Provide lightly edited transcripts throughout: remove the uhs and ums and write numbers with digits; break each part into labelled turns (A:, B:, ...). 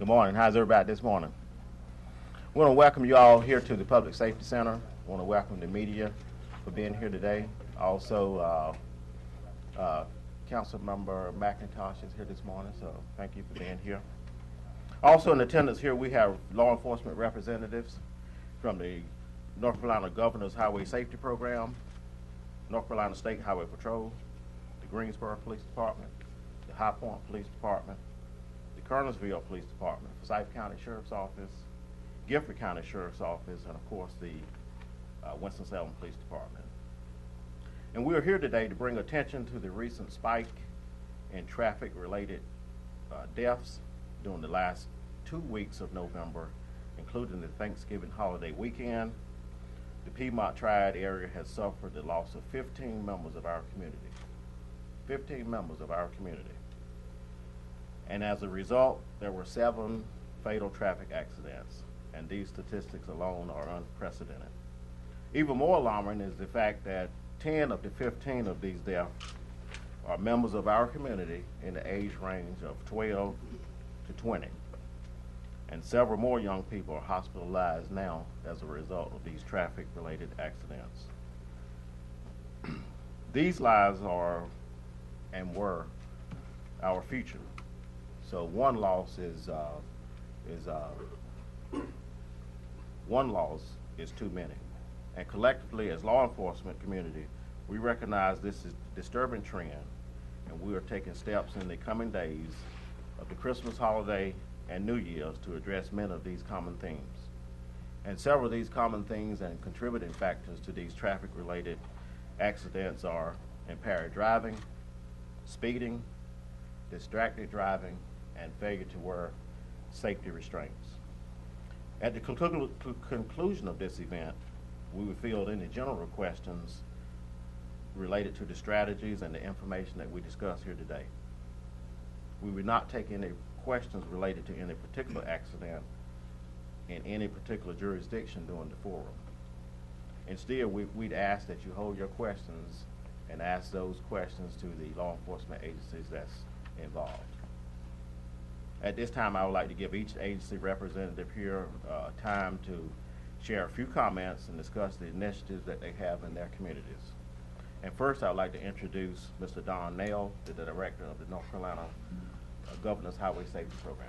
A: Good morning. How's everybody this morning? We want to welcome you all here to the Public Safety Center. We want to welcome the media for being here today. Also, Council Member McIntosh is here this morning, so thank you for being here. Also in attendance here, we have law enforcement representatives from the North Carolina Governor's Highway Safety Program, North Carolina State Highway Patrol, the Greensboro Police Department, the High Point Police Department, the Kernersville Police Department, Forsyth County Sheriff's Office, Gifford County Sheriff's Office, and of course the Winston-Salem Police Department. And we are here today to bring attention to the recent spike in traffic-related deaths during the last 2 weeks of November, including the Thanksgiving holiday weekend. The Piedmont Triad area has suffered the loss of 15 members of our community. 15 members of our community. And as a result, there were 7 fatal traffic accidents, and these statistics alone are unprecedented. Even more alarming is the fact that 10 of the 15 of these deaths are members of our community in the age range of 12 to 20. And several more young people are hospitalized now as a result of these traffic-related accidents. These lives are and were our future. So one loss is too many. And collectively, as law enforcement community, we recognize this is a disturbing trend, and we are taking steps in the coming days of the Christmas holiday and New Year's to address many of these common themes. And several of these common themes and contributing factors to these traffic-related accidents are impaired driving, speeding, distracted driving, and failure to wear safety restraints. At the conclusion of this event, we will field any general questions related to the strategies and the information that we discuss here today. We will not take any questions related to any particular accident in any particular jurisdiction during the forum. Instead, we'd ask that you hold your questions and ask those questions to the law enforcement agencies that's involved. At this time, I would like to give each agency representative here time to share a few comments and discuss the initiatives that they have in their communities. And first, I'd like to introduce Mr. Don Nail, the Director of the North Carolina Governor's Highway Safety Program.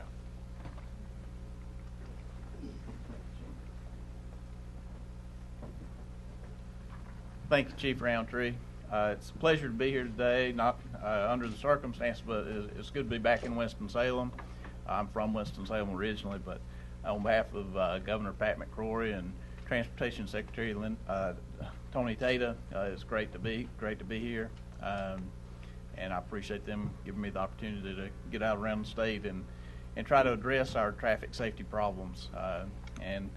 B: Thank you, Chief Roundtree. It's a pleasure to be here today, not under the circumstances, but it's good to be back in Winston-Salem. I'm from Winston-Salem originally, but on behalf of Governor Pat McCrory and Transportation Secretary Tony Tata, it's great to be here, and I appreciate them giving me the opportunity to get out around the state and try to address our traffic safety problems. And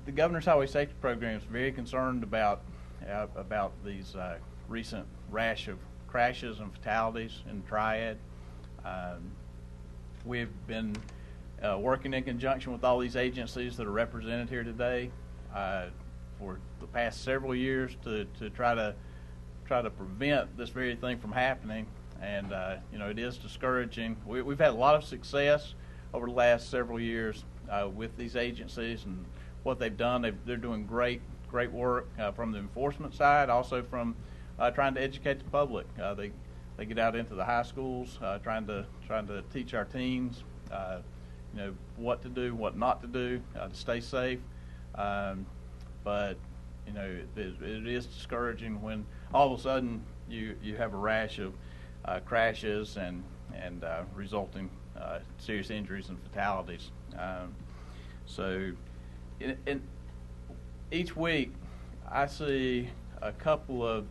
B: the Governor's Highway Safety Program is very concerned about these recent rash of crashes and fatalities in the Triad. We've been working in conjunction with all these agencies that are represented here today for the past several years to try to prevent this very thing from happening. And it is discouraging. We've had a lot of success over the last several years with these agencies and what they've done. They're doing great work from the enforcement side, also from trying to educate the public. They get out into the high schools, trying to teach our teens, what to do, what not to do to stay safe. But it is discouraging when all of a sudden you have a rash of crashes and resulting serious injuries and fatalities. So in each week I see a couple of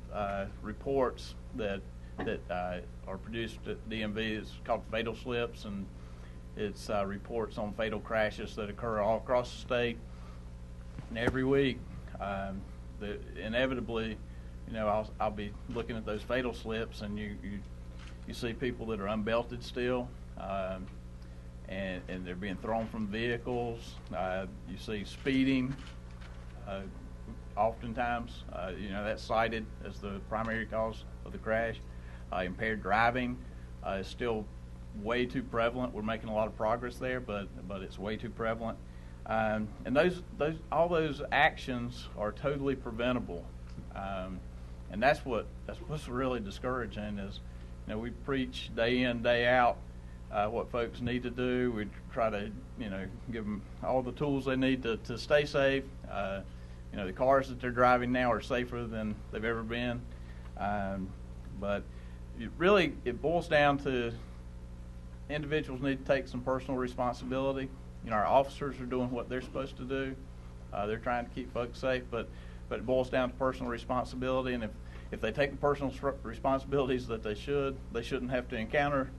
B: reports that are produced at DMV. It's called fatal slips, and it's reports on fatal crashes that occur all across the state. And every week, inevitably, I'll be looking at those fatal slips, and you see people that are unbelted still, and they're being thrown from vehicles. You see speeding. Oftentimes, that's cited as the primary cause of the crash. Impaired driving is still way too prevalent. We're making a lot of progress there, but it's way too prevalent. And all those actions are totally preventable. And that's what's really discouraging is, we preach day in, day out what folks need to do. We try to, give them all the tools they need to stay safe. The cars that they're driving now are safer than they've ever been. But it boils down to individuals need to take some personal responsibility. Our officers are doing what they're supposed to do. They're trying to keep folks safe, but it boils down to personal responsibility. And if they take the personal responsibilities that they shouldn't have to encounter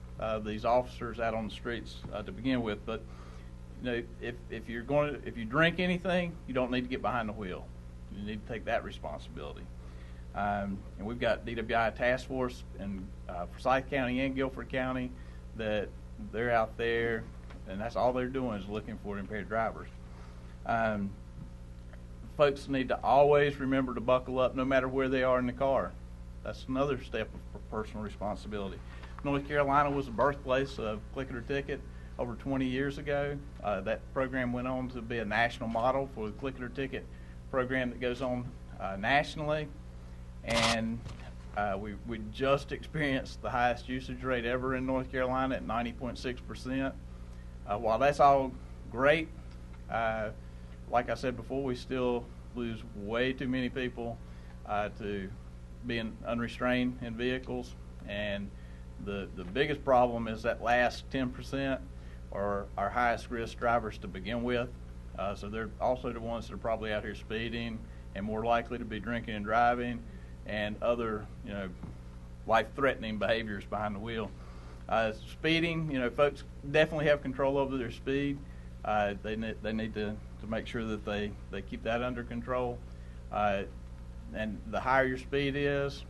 B: these officers out on the streets to begin with. But if you drink anything, you don't need to get behind the wheel. You need to take that responsibility. And we've got DWI task force in Forsyth County and Guilford County that they're out there, and that's all they're doing is looking for impaired drivers. Folks need to always remember to buckle up no matter where they are in the car. That's another step of personal responsibility. North Carolina was the birthplace of Click It or Ticket over 20 years ago. That program went on to be a national model for the Click It or Ticket program that goes on nationally. And we just experienced the highest usage rate ever in North Carolina at 90.6%. While that's all great, like I said before, we still lose way too many people to being unrestrained in vehicles. And the biggest problem is that last 10% are our highest risk drivers to begin with. So they're also the ones that are probably out here speeding and more likely to be drinking and driving and other, life-threatening behaviors behind the wheel. Speeding, folks definitely have control over their speed. They need to make sure that they keep that under control. And the higher your speed is,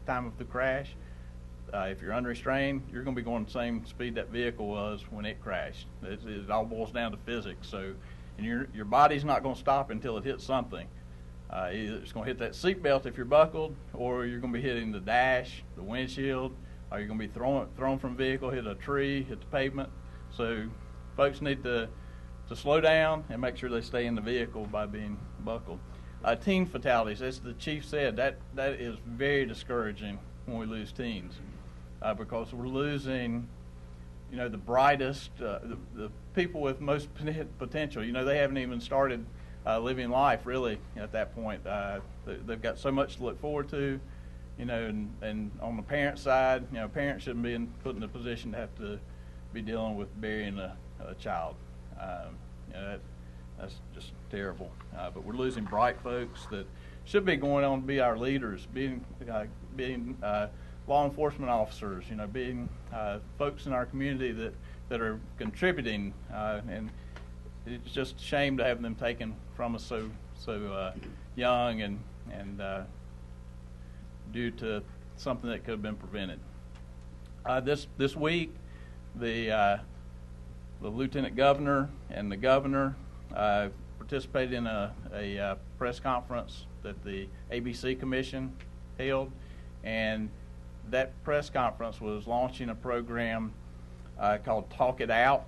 B: time of the crash, if you're unrestrained, you're going to be going the same speed that vehicle was when it crashed. It all boils down to physics. So, and your body's not going to stop until it hits something. Either it's going to hit that seatbelt if you're buckled, or you're going to be hitting the dash, the windshield, or you're going to be thrown from a vehicle, hit a tree, hit the pavement. So folks need to slow down and make sure they stay in the vehicle by being buckled. Teen fatalities, as the chief said, that is very discouraging when we lose teens because we're losing, the brightest, the people with most potential. They haven't even started living life really at that point. They've got so much to look forward to, and on the parent side, parents shouldn't be put in a position to have to be dealing with burying a child. That's just terrible. But we're losing bright folks that should be going on to be our leaders, being law enforcement officers, being folks in our community that are contributing, and it's just a shame to have them taken from us so young and due to something that could have been prevented. This week, the lieutenant governor and the governor participated in a press conference that the ABC Commission held, and that press conference was launching a program called Talk It Out.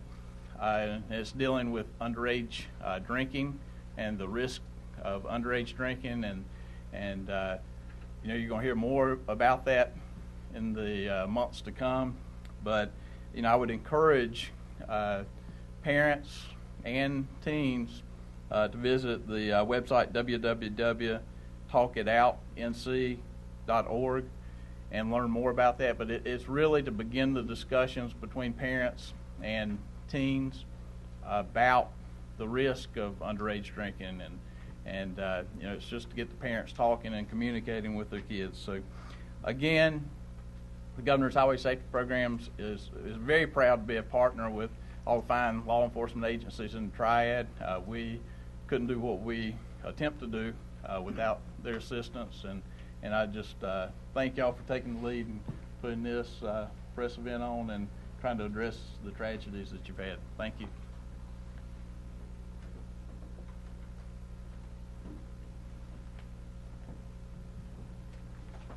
B: And it's dealing with underage drinking and the risk of underage drinking, and you're going to hear more about that in the months to come. But I would encourage parents and teens to visit the website www.talkitoutnc.org and learn more about that. But it's really to begin the discussions between parents and teens about the risk of underage drinking, and it's just to get the parents talking and communicating with their kids. So again, the Governor's Highway Safety Programs is very proud to be a partner with all the fine law enforcement agencies in the Triad. We couldn't do what we attempt to do without their assistance, and I just thank y'all for taking the lead and putting this press event on and trying to address the tragedies that you've had. Thank you.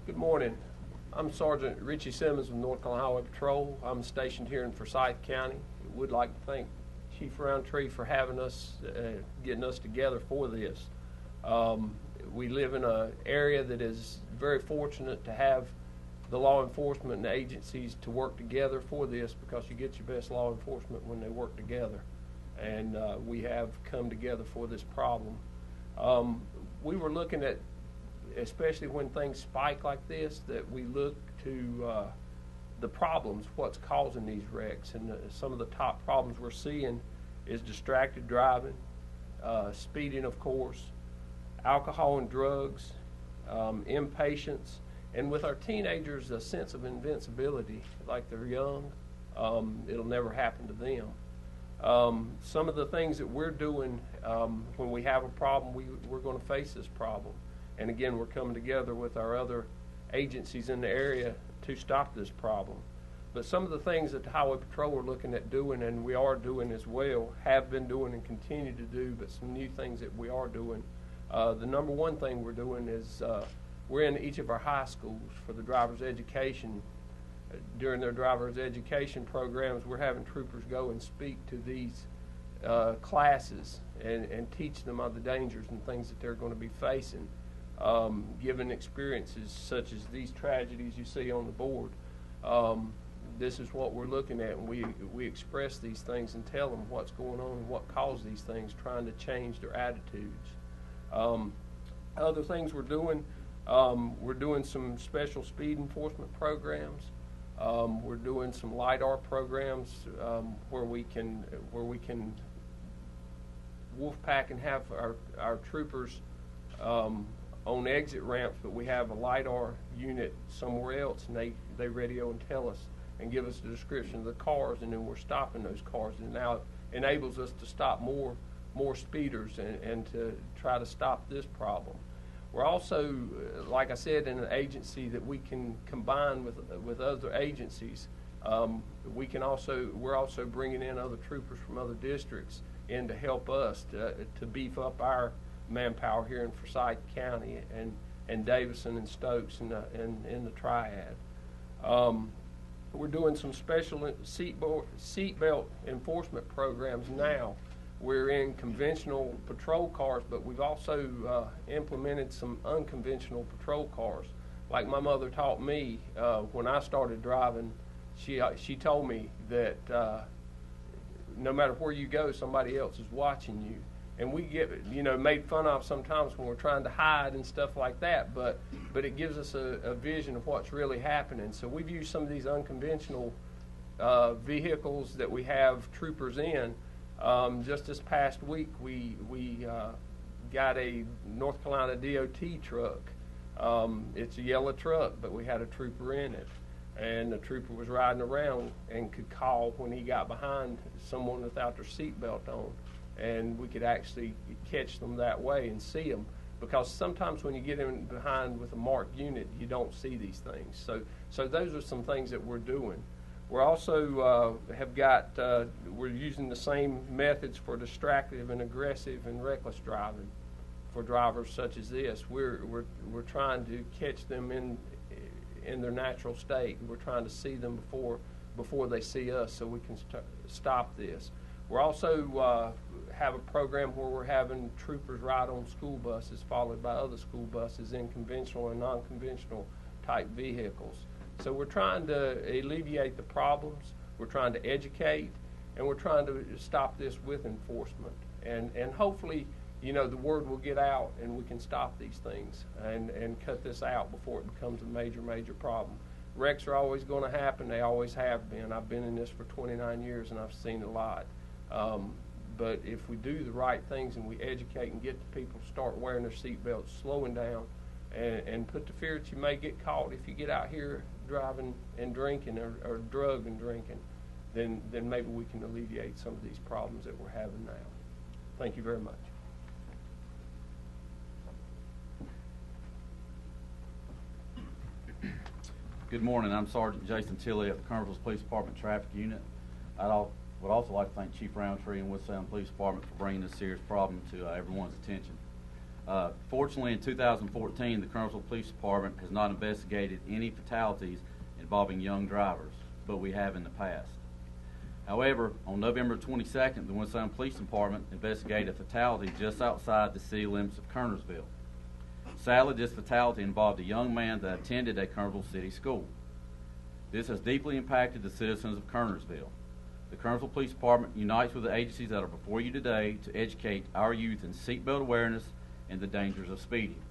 C: Good morning. I'm Sergeant Richie Simmons with North Carolina Highway Patrol. I'm stationed here in Forsyth County. Would like to thank Chief Roundtree for having us, getting us together for this. We live in an area that is very fortunate to have the law enforcement and the agencies to work together for this, because you get your best law enforcement when they work together. And we have come together for this problem. We were looking at, especially when things spike like this, that we look to the problems, what's causing these wrecks. And some of the top problems we're seeing is distracted driving, speeding, of course, alcohol and drugs, impatience, and with our teenagers, a sense of invincibility, like they're young. It'll never happen to them. Some of the things that we're doing when we have a problem, we're going to face this problem. And again, we're coming together with our other agencies in the area to stop this problem. But some of the things that the Highway Patrol are looking at doing, and we are doing as well, have been doing and continue to do, but some new things that we are doing. The number one thing we're doing is we're in each of our high schools for the driver's education. During their driver's education programs, we're having troopers go and speak to these classes and teach them of the dangers and things that they're going to be facing, given experiences such as these tragedies you see on the board. This is what we're looking at, and we express these things and tell them what's going on and what caused these things, trying to change their attitudes. Other things we're doing some special speed enforcement programs. We're doing some LiDAR programs where we can wolf pack and have our troopers on exit ramps, but we have a LiDAR unit somewhere else, and they radio and tell us and give us the description of the cars, and then we're stopping those cars, and now it enables us to stop more speeders and to try to stop this problem. We're also, like I said, in an agency that we can combine with other agencies. We're also bringing in other troopers from other districts in to help us to beef up our manpower here in Forsyth County and Davison and Stokes and in the Triad. We're doing some special seatbelt enforcement programs now. We're in conventional patrol cars, but we've also implemented some unconventional patrol cars. Like my mother taught me when I started driving, she told me that no matter where you go, somebody else is watching you. And we get, made fun of sometimes when we're trying to hide and stuff like that, but it gives us a vision of what's really happening. So we've used some of these unconventional vehicles that we have troopers in. Just this past week, we got a North Carolina DOT truck. It's a yellow truck, but we had a trooper in it. And the trooper was riding around and could call when he got behind someone without their seatbelt on. And we could actually catch them that way and see them. Because sometimes when you get in behind with a marked unit, you don't see these things. So those are some things that we're doing. We're also we're using the same methods for distracted and aggressive and reckless driving for drivers such as this. We're trying to catch them in their natural state. We're trying to see them before they see us, so we can stop this. We're also have a program where we're having troopers ride on school buses, followed by other school buses in conventional and non-conventional type vehicles. So we're trying to alleviate the problems, we're trying to educate, and we're trying to stop this with enforcement. And hopefully, the word will get out and we can stop these things and cut this out before it becomes a major, major problem. Wrecks are always going to happen. They always have been. I've been in this for 29 years and I've seen a lot. But if we do the right things and we educate and get the people to start wearing their seatbelts, slowing down, and put the fear that you may get caught if you get out here driving and drinking or drug and drinking, then maybe we can alleviate some of these problems that we're having now. Thank you very much.
D: Good morning. I'm Sergeant Jason Tilley at the Kernersville Police Department Traffic Unit. Would also like to thank Chief Roundtree and Winston-Salem Police Department for bringing this serious problem to everyone's attention. Fortunately, in 2014, the Kernersville Police Department has not investigated any fatalities involving young drivers, but we have in the past. However, on November 22nd, the Winston-Salem Police Department investigated a fatality just outside the city limits of Kernersville. Sadly, this fatality involved a young man that attended a Kernersville City school. This has deeply impacted the citizens of Kernersville. The Kernersville Police Department unites with the agencies that are before you today to educate our youth in seatbelt awareness and the dangers of speeding.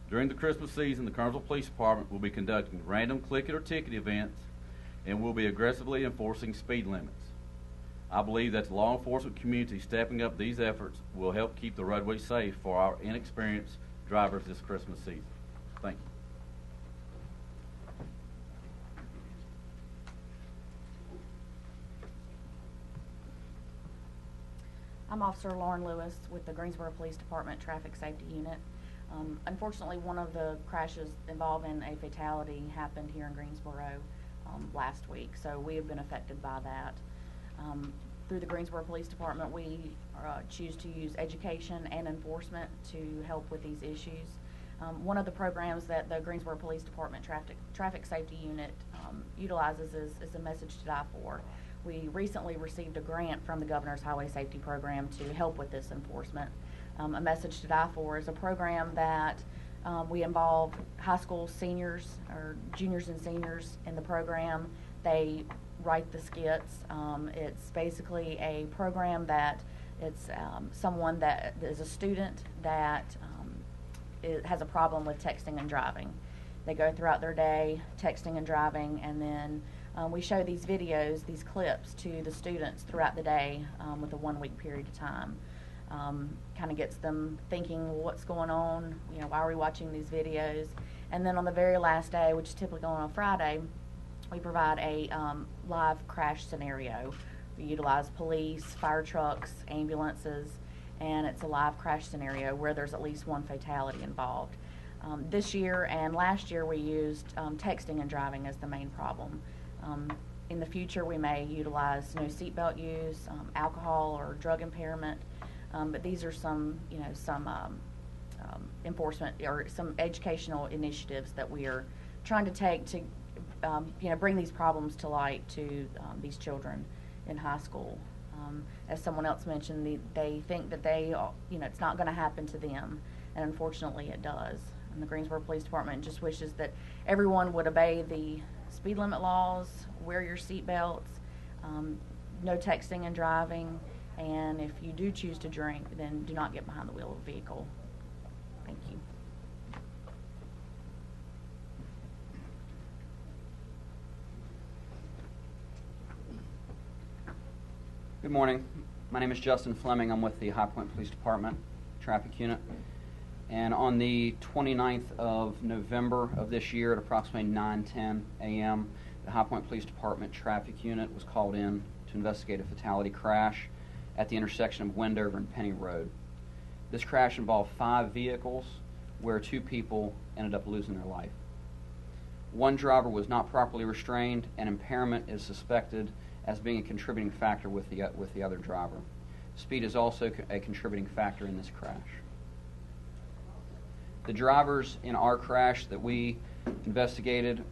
D: During the Christmas season, the Kernersville Police Department will be conducting random click it or ticket events and will be aggressively enforcing speed limits. I believe that the law enforcement community stepping up these efforts will help keep the roadway safe for our inexperienced drivers this Christmas season. Thank you.
E: I'm Officer Lauren Lewis with the Greensboro Police Department Traffic Safety Unit. Unfortunately, one of the crashes involving a fatality happened here in Greensboro last week, so we have been affected by that. Through the Greensboro Police Department, we choose to use education and enforcement to help with these issues. One of the programs that the Greensboro Police Department Traffic Safety Unit utilizes is a Message to Die For. We recently received a grant from the Governor's Highway Safety Program to help with this enforcement. A Message to Die For is a program that we involve high school seniors or juniors and seniors in the program. They write the skits. It's basically a program that it's someone that is a student that has a problem with texting and driving. They go throughout their day texting and driving, and then we show these videos, these clips to the students throughout the day with a 1 week period of time. Kind of gets them thinking, well, what's going on? You know, why are we watching these videos? And then on the very last day, which is typically on a Friday, we provide a live crash scenario. We utilize police, fire trucks, ambulances, and it's a live crash scenario where there's at least one fatality involved. This year and last year we used texting and driving as the main problem. In the future we may utilize no seatbelt use, alcohol or drug impairment, but these are some, some enforcement or some educational initiatives that we are trying to take to bring these problems to light to these children in high school. As someone else mentioned, they think that it's not going to happen to them, and unfortunately it does. And the Greensboro Police Department just wishes that everyone would obey the speed limit laws, wear your seat belts, no texting and driving, and if you do choose to drink, then do not get behind the wheel of a vehicle. Thank you.
F: Good morning. My name is Justin Fleming. I'm with the High Point Police Department Traffic Unit. And on the 29th of November of this year at approximately 9:10 a.m., the High Point Police Department Traffic Unit was called in to investigate a fatality crash at the intersection of Wendover and Penny Road. This crash involved 5 vehicles where 2 people ended up losing their life. One driver was not properly restrained, and impairment is suspected as being a contributing factor with the other driver. Speed is also a contributing factor in this crash. The drivers in our crash that we investigated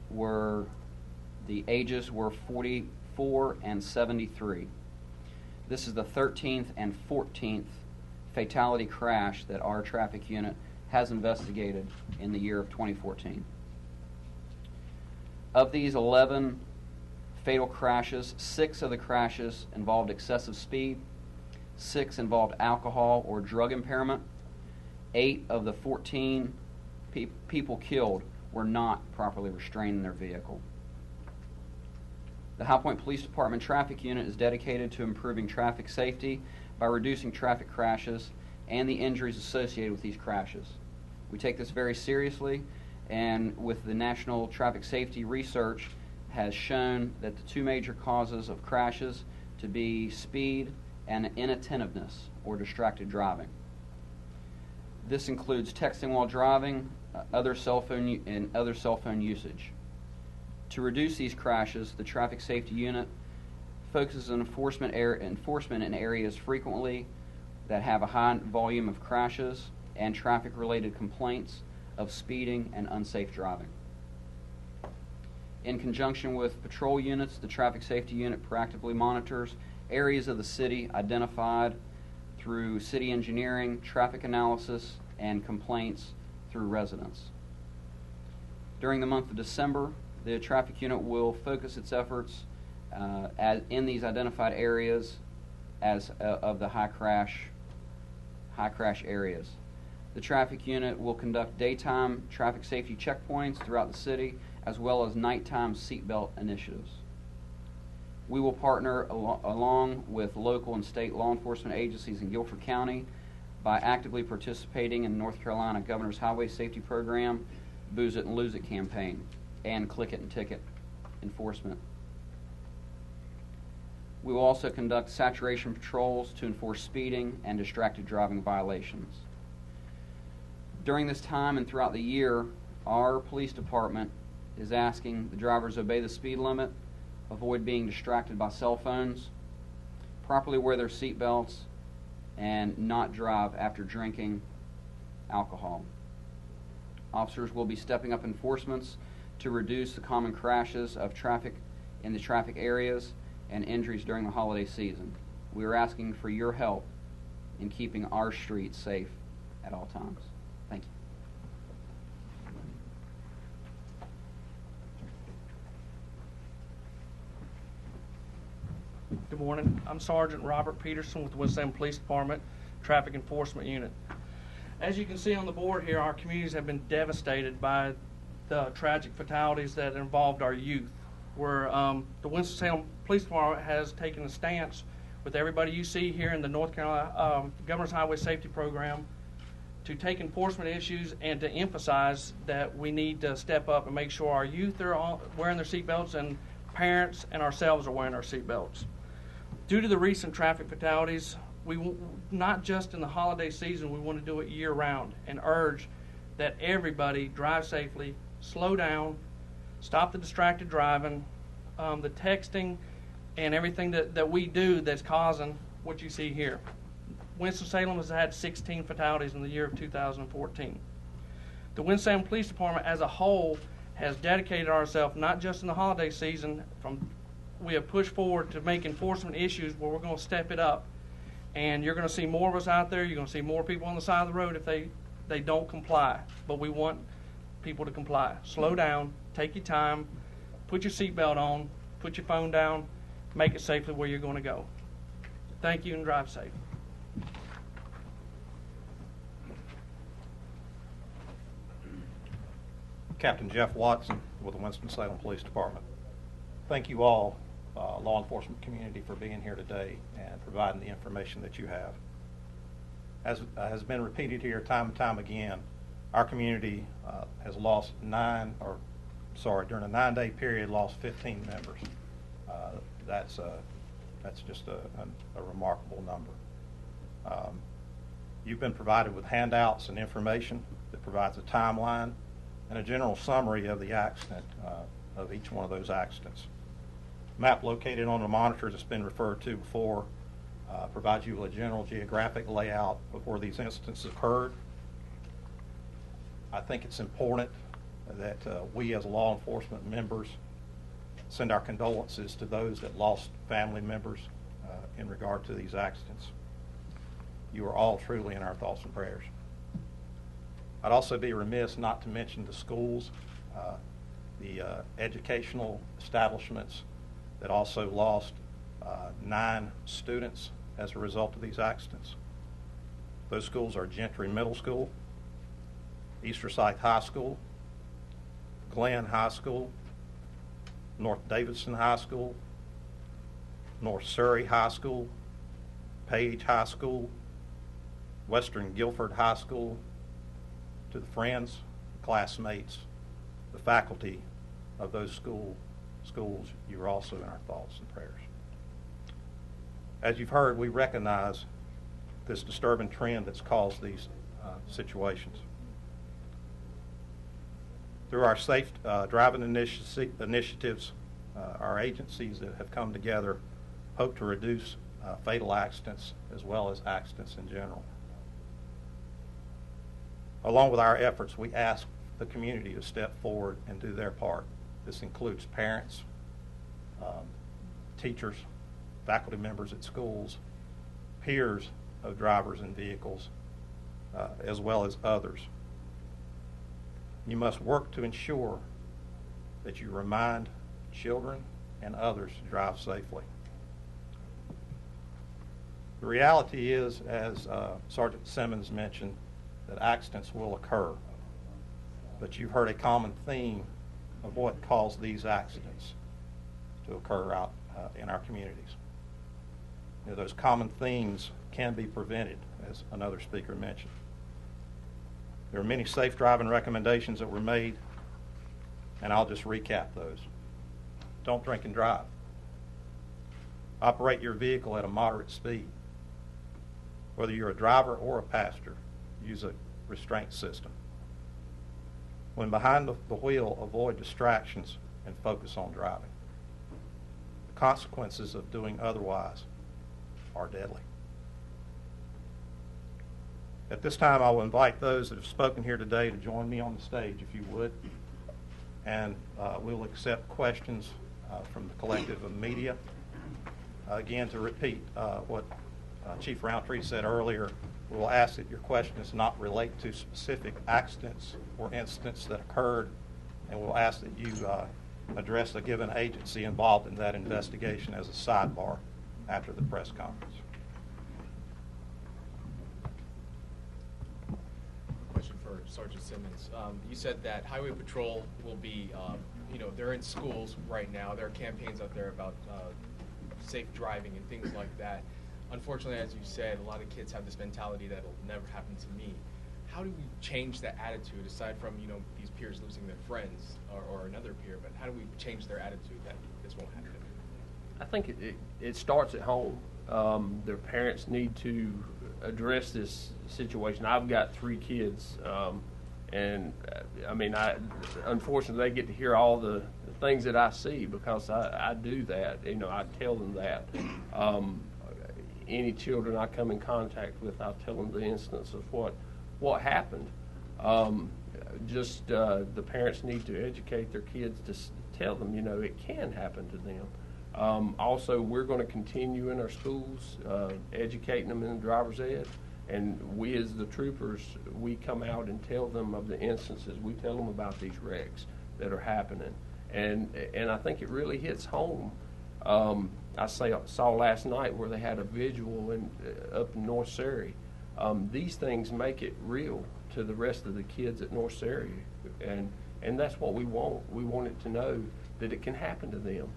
F: the ages were 44 and 73. This is the 13th and 14th fatality crash that our traffic unit has investigated in the year of 2014. Of these 11 fatal crashes, 6 of the crashes involved excessive speed, 6 involved alcohol or drug impairment. 8 of the 14 people killed were not properly restrained in their vehicle. The High Point Police Department Traffic Unit is dedicated to improving traffic safety by reducing traffic crashes and the injuries associated with these crashes. We take this very seriously, and with the National Traffic Safety Research has shown that the 2 major causes of crashes to be speed and inattentiveness or distracted driving. This includes texting while driving, other cell phone usage. To reduce these crashes, the Traffic Safety Unit focuses on enforcement in areas frequently that have a high volume of crashes and traffic-related complaints of speeding and unsafe driving. In conjunction with patrol units, the Traffic Safety Unit proactively monitors areas of the city identified through city engineering, traffic analysis, and complaints through residents. During the month of December, the Traffic Unit will focus its efforts in these identified areas of the high crash areas. The Traffic Unit will conduct daytime traffic safety checkpoints throughout the city, as well as nighttime seatbelt initiatives. We will partner along with local and state law enforcement agencies in Guilford County by actively participating in North Carolina Governor's Highway Safety Program, Booze It and Lose It campaign, and Click It and Ticket enforcement. We will also conduct saturation patrols to enforce speeding and distracted driving violations. During this time and throughout the year, our police department is asking the drivers obey the speed limit, avoid being distracted by cell phones, properly wear their seat belts, and not drive after drinking alcohol. Officers will be stepping up enforcements to reduce the common crashes of traffic in the traffic areas and injuries during the holiday season. We are asking for your help in keeping our streets safe at all times. Thank you.
G: Good morning. I'm Sergeant Robert Peterson with the Winston-Salem Police Department Traffic Enforcement Unit. As you can see on the board here, our communities have been devastated by the tragic fatalities that involved our youth, where the Winston-Salem Police Department has taken a stance with everybody you see here in the North Carolina Governor's Highway Safety Program to take enforcement issues and to emphasize that we need to step up and make sure our youth are wearing their seatbelts and parents and ourselves are wearing our seatbelts. Due to the recent traffic fatalities, not just in the holiday season, we want to do it year-round and urge that everybody drive safely, slow down, stop the distracted driving, the texting, and everything that we do that's causing what you see here. Winston-Salem has had 16 fatalities in the year of 2014. The Winston-Salem Police Department as a whole has dedicated ourselves, not just in the holiday season, we have pushed forward to make enforcement issues where we're going to step it up. And you're going to see more of us out there. You're going to see more people on the side of the road if they don't comply. But we want people to comply. Slow down, take your time, put your seatbelt on, put your phone down, make it safely where you're going to go. Thank you and drive safe.
H: Captain Jeff Watson with the Winston-Salem Police Department. Thank you all, law enforcement community, for being here today and providing the information that you have. As has been repeated here time and time again, our community has lost during a 9-day period, lost 15 members. That's just a remarkable number. You've been provided with handouts and information that provides a timeline and a general summary of the accident, of each one of those accidents. Map located on the monitors that's been referred to before provides you with a general geographic layout of where these incidents occurred. I think it's important that we as law enforcement members send our condolences to those that lost family members in regard to these accidents. You are all truly in our thoughts and prayers. I'd also be remiss not to mention the schools, the educational establishments that also lost 9 students as a result of these accidents. Those schools are Gentry Middle School, East Forsyth High School, Glenn High School, North Davidson High School, North Surrey High School, Page High School, Western Guilford High School. To the friends, classmates, the faculty of those schools, you are also in our thoughts and prayers. As you've heard, we recognize this disturbing trend that's caused these situations. Through our safe driving initiatives, our agencies that have come together hope to reduce fatal accidents as well as accidents in general. Along with our efforts, we ask the community to step forward and do their part. This includes parents, teachers, faculty members at schools, peers of drivers and vehicles, as well as others. You must work to ensure that you remind children and others to drive safely. The reality is, as Sergeant Simmons mentioned, that accidents will occur. But you've heard a common theme of what caused these accidents to occur out in our communities. You know, those common themes can be prevented, as another speaker mentioned. There are many safe driving recommendations that were made, and I'll just recap those. Don't drink and drive. Operate your vehicle at a moderate speed. Whether you're a driver or a passenger, use a restraint system. When behind the wheel, avoid distractions and focus on driving. The consequences of doing otherwise are deadly. At this time, I will invite those that have spoken here today to join me on the stage, if you would. And we'll accept questions from the collective of media. Again, to repeat what Chief Roundtree said earlier, we will ask that your questions not relate to specific accidents or incidents that occurred, and we'll ask that you address the given agency involved in that investigation as a sidebar after the press conference.
I: Question for Sergeant Simmons. You said that Highway Patrol will be, they're in schools right now. There are campaigns out there about safe driving and things like that. Unfortunately, as you said, a lot of kids have this mentality that it'll never happen to me. How do we change that attitude, aside from, these peers losing their friends or another peer, but how do we change their attitude that this won't happen?
C: I think it starts at home. Their parents need to address this situation. I've got 3 kids, and unfortunately, they get to hear all the things that I see because I do that. I tell them that. Any children I come in contact with, I'll tell them the instance of what happened. The parents need to educate their kids to tell them, it can happen to them. Also, we're going to continue in our schools educating them in driver's ed, and we as the troopers, we come out and tell them of the instances. We tell them about these wrecks that are happening, and I think it really hits home. I saw last night where they had a vigil up in North Surrey. These things make it real to the rest of the kids at North Surrey, and that's what we want. We want it to know that it can happen to them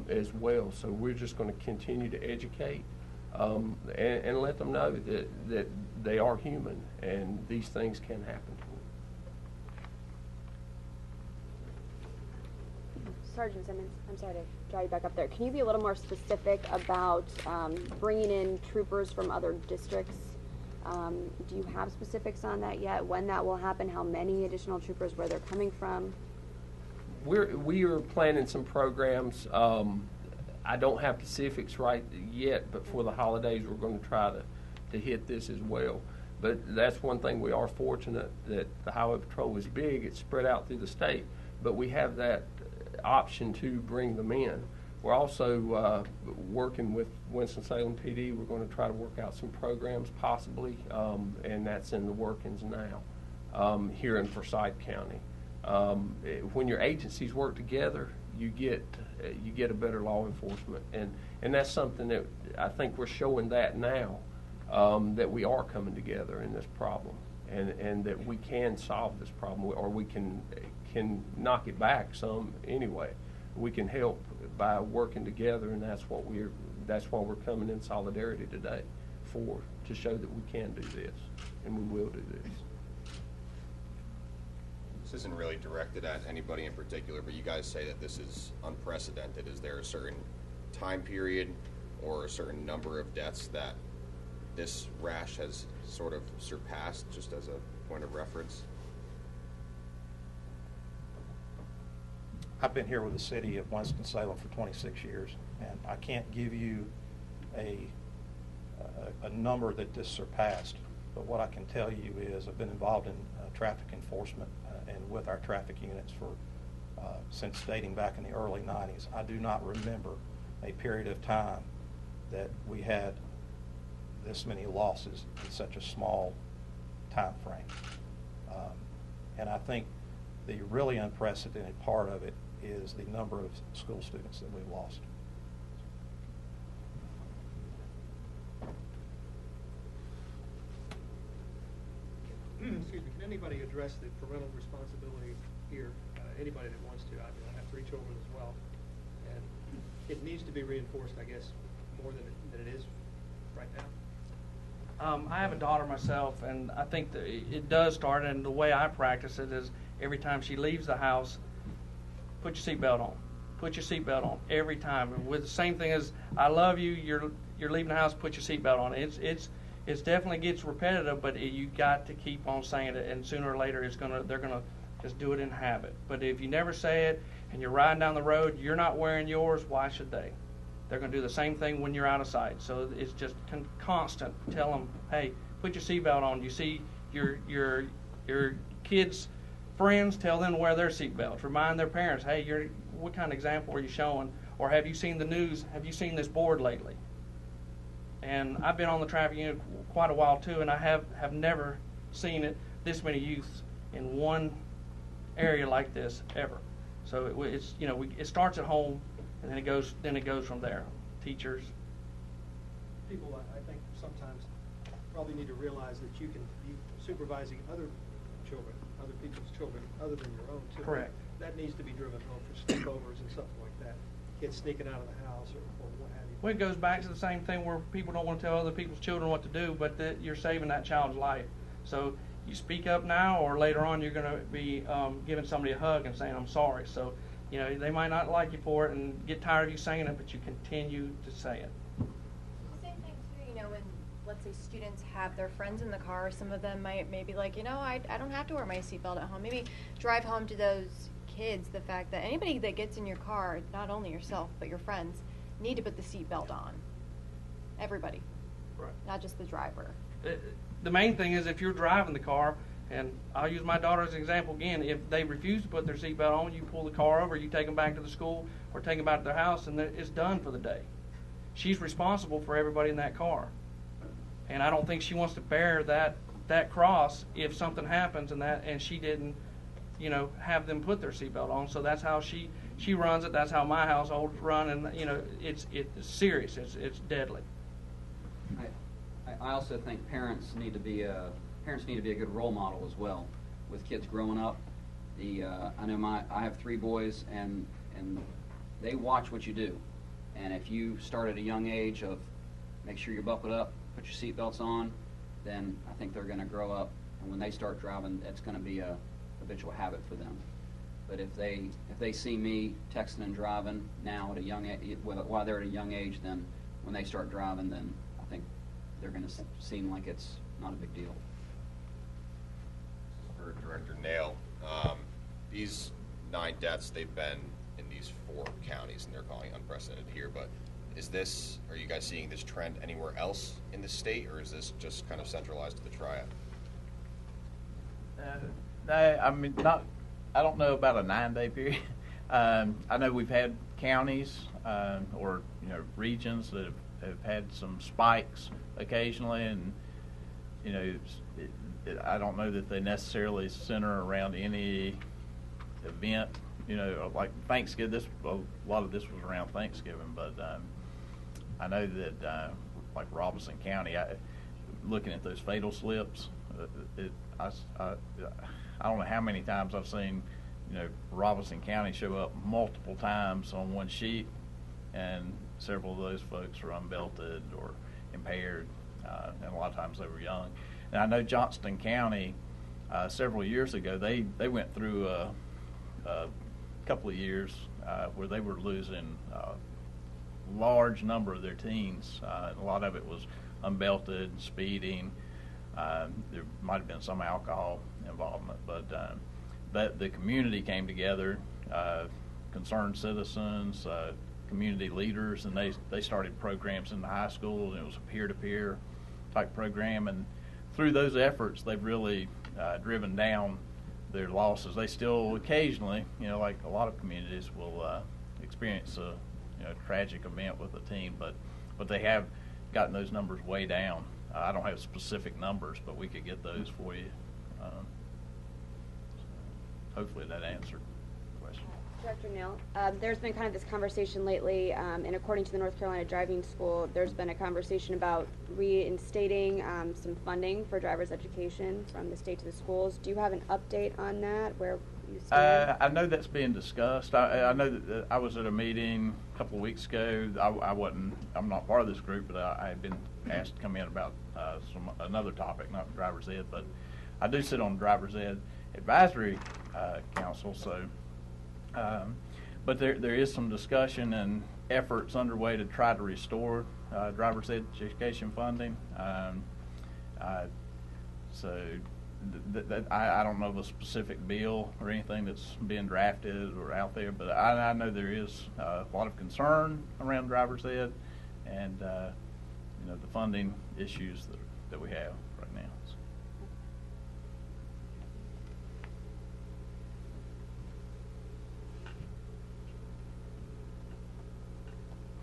C: as well. So we're just going to continue to educate and let them know that they are human and these things can happen to them.
J: Sergeant Simmons, I'm sorry to draw you back up there. Can you be a little more specific about bringing in troopers from other districts? Do you have specifics on that yet? When that will happen? How many additional troopers? Where they're coming from?
C: We are planning some programs. I don't have specifics right yet, but for the holidays, we're going to try to hit this as well. But that's one thing we are fortunate that the Highway Patrol is big. It's spread out through the state, but we have that option to bring them in. We're also working with Winston-Salem PD. We're going to try to work out some programs possibly, and that's in the workings now here in Forsyth County. When your agencies work together, you get a better law enforcement, and that's something that I think we're showing that now, that we are coming together in this problem, and that we can solve this problem, or we can knock it back some anyway. We can help by working together, and that's why we're coming in solidarity today to show that we can do this, and we will do this.
K: This isn't really directed at anybody in particular, but you guys say that this is unprecedented. Is there a certain time period or a certain number of deaths that this rash has sort of surpassed, just as a point of reference?
H: I've been here with the city of Winston-Salem for 26 years, and I can't give you a number that this surpassed. but what I can tell you is I've been involved in traffic enforcement and with our traffic units for since dating back in the early 90s. I do not remember a period of time that we had this many losses in such a small time frame. And I think the really unprecedented part of it is the number of school students that we've lost.
L: Excuse me, can anybody address the parental responsibility here? Anybody that wants to. I mean, I have 3 children as well, and it needs to be reinforced, I guess, more than it is right now.
G: I have a daughter myself, and I think that it does start, and the way I practice it is every time she leaves the house, put your seatbelt on. Put your seatbelt on every time. And with the same thing as I love you, you're leaving the house, put your seatbelt on. It's definitely gets repetitive, but you got to keep on saying it, and sooner or later they're gonna just do it in habit. But if you never say it and you're riding down the road, you're not wearing yours, why should they? They're going to do the same thing when you're out of sight. So it's just constant. Tell them, hey, put your seatbelt on. You see your kids' friends, tell them to wear their seatbelts. Remind their parents, hey, what kind of example are you showing? Or have you seen the news? Have you seen this board lately? And I've been on the traffic unit quite a while too, and I have never seen this many youths in one area like this ever. So it's it starts at home, and then it goes from there. Teachers.
L: People, I think, sometimes probably need to realize that you can be supervising other children, other people's children, other than your own too.
G: Correct.
L: That needs to be driven home for sleepovers and something like that. Kids sneaking out of the house or what have you.
G: Well, it goes back to the same thing where people don't want to tell other people's children what to do, but that you're saving that child's life. So you speak up now, or later on you're going to be giving somebody a hug and saying, I'm sorry. So, they might not like you for it and get tired of you saying it, but you continue to say it.
M: Same thing too, when, let's say, students have their friends in the car, some of them might maybe like, I don't have to wear my seatbelt at home. Maybe drive home to those kids the fact that anybody that gets in your car, not only yourself, but your friends, need to put the seatbelt on. Everybody.
G: Right.
M: Not just the driver.
G: The main thing is if you're driving the car, and I'll use my daughter as an example again, if they refuse to put their seatbelt on, you pull the car over, you take them back to the school or take them back to their house, and it's done for the day. She's responsible for everybody in that car. And I don't think she wants to bear that cross if something happens and she didn't, have them put their seatbelt on. So that's how she runs it. That's how my household run, and it's serious. It's deadly.
F: I also think parents need to be a good role model as well with kids growing up. I know I have 3 boys, and they watch what you do. And if you start at a young age of make sure you're buckled up, put your seatbelts on, then I think they're going to grow up, and when they start driving, it's going to be a habitual habit for them. But if they see me texting and driving now at a young age, while they're at a young age, then when they start driving, then I think they're going to seem like it's not a big deal.
K: For Director Nail, these 9 deaths, they've been in these 4 counties, and they're calling unprecedented here, but are you guys seeing this trend anywhere else in the state, or is this just kind of centralized to the Triad?
B: I don't know about a 9-day period. I know we've had counties or regions that have had some spikes occasionally, and I don't know that they necessarily center around any event. Like Thanksgiving. A lot of this was around Thanksgiving, but I know that like Robeson County, looking at those fatal slips, I don't know how many times I've seen, Robeson County show up multiple times on one sheet, and several of those folks were unbelted or impaired, and a lot of times they were young. And I know Johnston County, several years ago, they went through a couple of years where they were losing a large number of their teens. A lot of it was unbelted, speeding. There might have been some alcohol involvement, but the community came together, concerned citizens, community leaders, and they started programs in the high school, and it was a peer-to-peer type program. And through those efforts, they've really driven down their losses. They still occasionally, like a lot of communities, will experience a tragic event with a team, but they have gotten those numbers way down. I don't have specific numbers, but we could get those for you. Hopefully that answered the question.
J: Director Neal, there's been kind of this conversation lately, and according to the North Carolina Driving School, there's been a conversation about reinstating some funding for driver's education from the state to the schools. Do you have an update on that, where you stand?
B: I know that's being discussed. I know that I was at a meeting a couple of weeks ago. I'm not part of this group, but I had been asked to come in about another topic, not driver's ed, but I do sit on driver's ed advisory council, so but there is some discussion and efforts underway to try to restore driver's education funding. So I don't know of a specific bill or anything that's being drafted or out there, but I know there is a lot of concern around driver's ed and the funding issues that we have right now.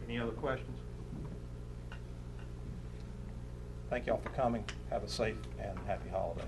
H: Any other questions? Thank y'all for coming. Have a safe and happy holiday.